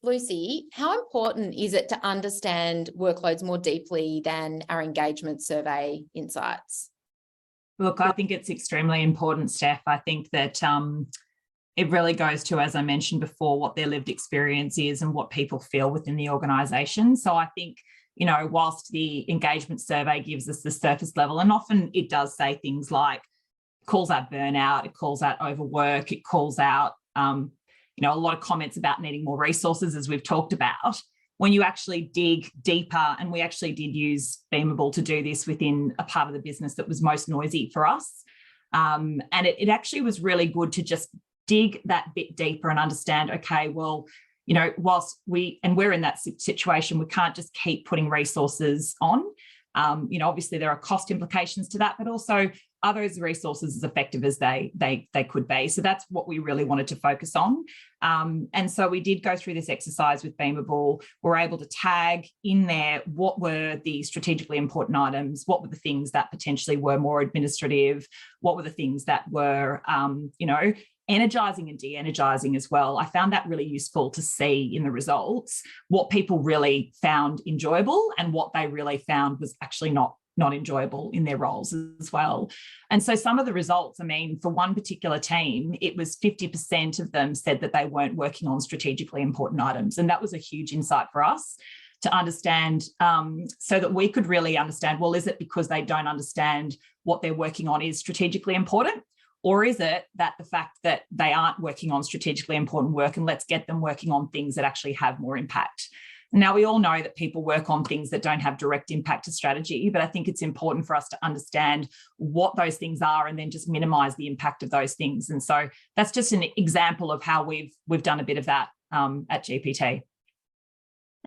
Lucy, how important is it to understand workloads more deeply than our engagement survey insights? Look, I think it's extremely important, Steph. I think that it really goes to, as I mentioned before, what their lived experience is and what people feel within the organisation. So I think, you know, whilst the engagement survey gives us the surface level, and often it does say things like, calls out burnout, it calls out overwork, it calls out, you know, a lot of comments about needing more resources, as we've talked about. When you actually dig deeper, and we actually did use Beamible to do this within a part of the business that was most noisy for us. And it actually was really good to just dig that bit deeper and understand, okay, well, you know, whilst we're in that situation, we can't just keep putting resources on. You know, obviously there are cost implications to that, but also are those resources as effective as they could be? So that's what we really wanted to focus on. And so we did go through this exercise with Beamible. We're able to tag in there what were the strategically important items, what were the things that potentially were more administrative, what were the things that were, you know, energizing and de-energizing as well. I found that really useful to see in the results what people really found enjoyable and what they really found was actually not enjoyable in their roles as well. And so some of the results, I mean, for one particular team, it was 50% of them said that they weren't working on strategically important items. And that was a huge insight for us to understand, so that we could really understand, well, is it because they don't understand what they're working on is strategically important? Or is it that the fact that they aren't working on strategically important work, and let's get them working on things that actually have more impact? Now, we all know that people work on things that don't have direct impact to strategy, but I think it's important for us to understand what those things are and then just minimise the impact of those things. And so that's just an example of how we've done a bit of that at GPT.